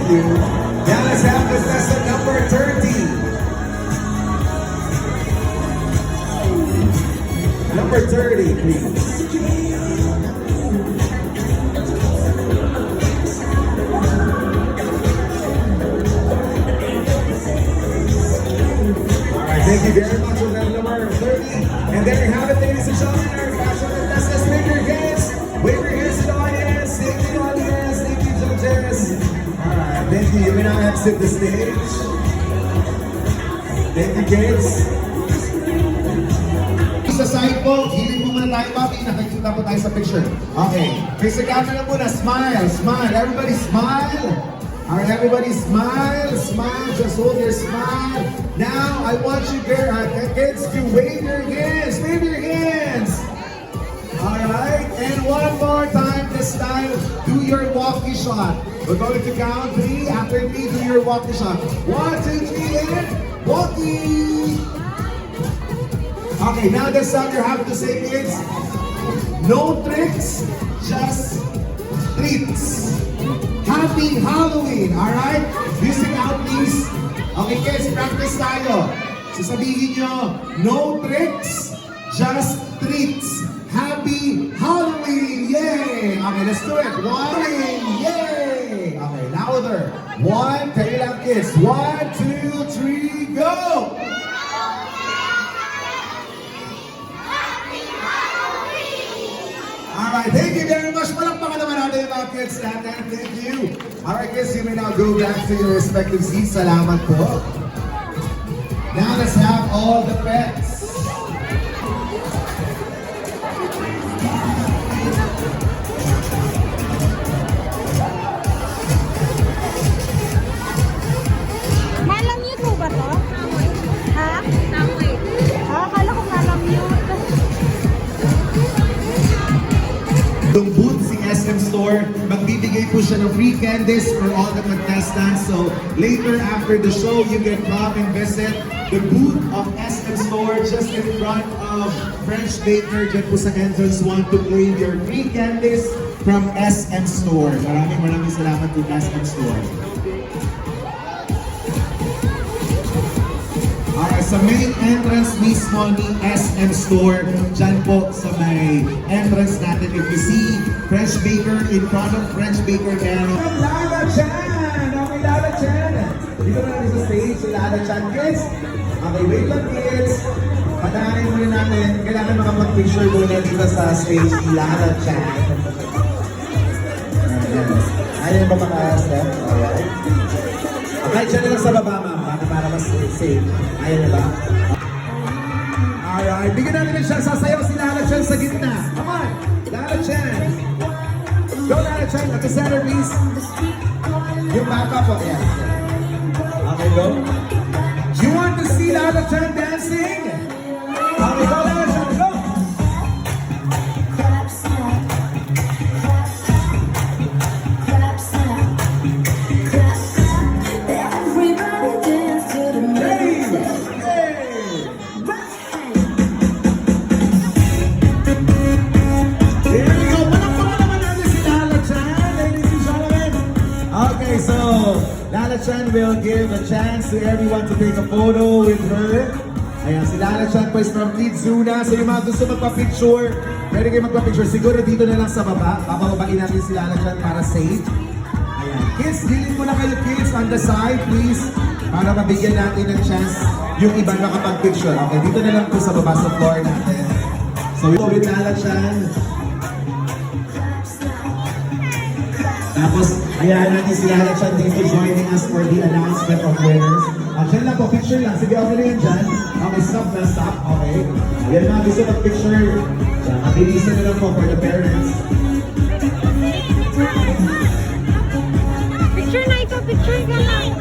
you. Now let's have contestant number 30. Number 30, please. Alright, thank you very much for that number 30. And there you have it, ladies and gentlemen, our fashion contestants. Wave your hands. Wave your hands to the audience. Thank you, audience. Thank you, judges. Alright, thank you. You may now exit the stage. Thank you, kids. Sa side po, hiling mo muna tayo, Bobby. Nakikita po tayo sa picture. Okay. Face the camera muna. Smile. Smile. Everybody smile. Alright, everybody smile. Smile. Just hold your smile. Now, I want you kids to wave your hands. Wave your hands. Alright. And one more time. This time, do your walkie shot. We're going to count 3. After 3, do your walkie shot. 1, 2, 3, and walkie. Okay, now this time you have to say, kids, no tricks, just treats. Happy Halloween, alright? Music out, please. Okay, kids, practice tayo. Sasabihin nyo, no tricks, just treats. Happy Halloween, yay! Okay, let's do it. 1, yay! Okay, louder. 1, kayo lang, kids. 1, 2, 3, go! Alright, thank you very much. Palakpakan naman natin yung mga kids natin. Thank you. Alright, kids, you may now go back to your respective seats. Salamat po. Now let's have all the pets. Malamute mo ba to? Ha? Akala ko malamute. Yung booth si SM Store, magbibigay po siya ng free candies for all the contestants. So later after the show, you can come and visit the booth of SM Store just in front of French Baker. Diyan po sa entrance 1 to claim your free candies from SM Store. Maraming salamat po SM Store. Alright, sa main entrance mismo ni SM Store, dyan po sa may entrance natin. If you see French Baker, in front of French Baker, meron Lala Chan! Okay, Lala Chan! Dito na natin sa stage, si Lala Chan. Kids, okay, wait lang kids. Patahanin muna natin, kailangan makapag-picture muna dito sa stage ni Lala Chan. Ayan ba maka-step? Alright. Okay, dyan na lang sa baba, ma'am. Para mas safe. Ayan na ba? Alright, bigyan natin ng siya. Sasayaw si Lala Chan sa gitna. Come on! Lala Chan! Go Lala Chan! At the center, please. Yung baka po. Ayan. Okay, go. Do you want to see Lala Chan dancing? Okay, go Lala Chan, go! Lala Chan will give a chance to everyone to take a photo with her. Ayan, si Lala Chan po is from Kidzuna. So yung mga gusto magpa-picture, pwede kayo magpa-picture. Siguro dito na lang sa baba. Papababain natin si Lala Chan para safe. Ayan. Kids, dilin mo na kayo kids on the side, please. Para mabigyan natin ng chance yung iba makapag-picture. Okay, dito na lang po sa baba sa floor natin. So with Lala Chan. Tapos, hayaan natin si Lala Chan dito joining us for the announcement of winners. Diyan lang po, picture lang. Sige, okay na yan dyan. Okay, stop na, stop. Okay. Ayan mga gusto mag-picture. Mabilisan na lang po for the parents. Picture na ito, picture ka lang.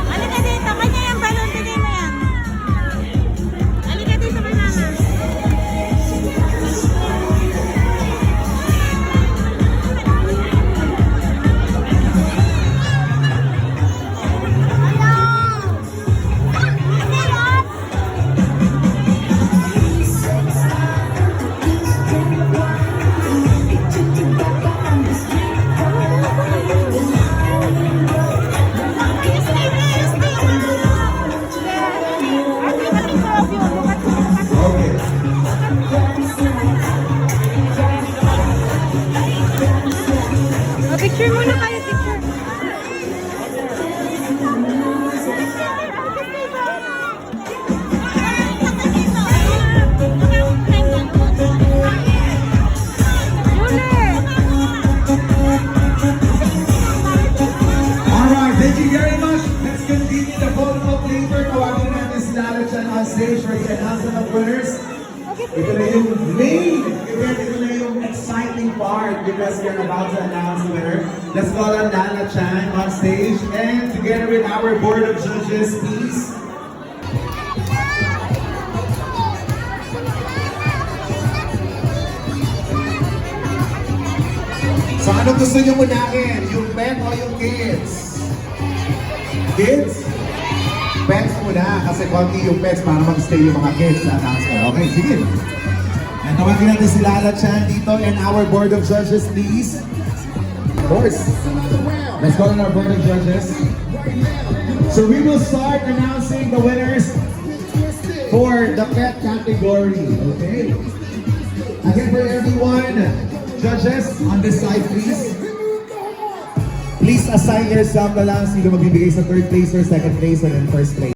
Halika dito, kanya yung balon, bigay mo yan. Halika dito, banana. Hello! stage for the announcement of winners. Ito na yung main event, ito na yung exciting part because we're about to announce the winner. Let's call on Nana Chan on stage and together with our board of judges, please. So ano gusto nyo munahin? Yung pet o yung kids? Kids? Pets muna kasi konti yung pets para mag-stay yung mga kids sa announcement. Okay, sige. And tawagin natin si Lala Chan dito and our board of judges, please. Of course. Let's call on our board of judges. So we will start announcing the winners for the pet category. Okay? Again, for everyone, judges, on this side, please. Please assign yourself na lang sino magbibigay sa third place or second place or in first place.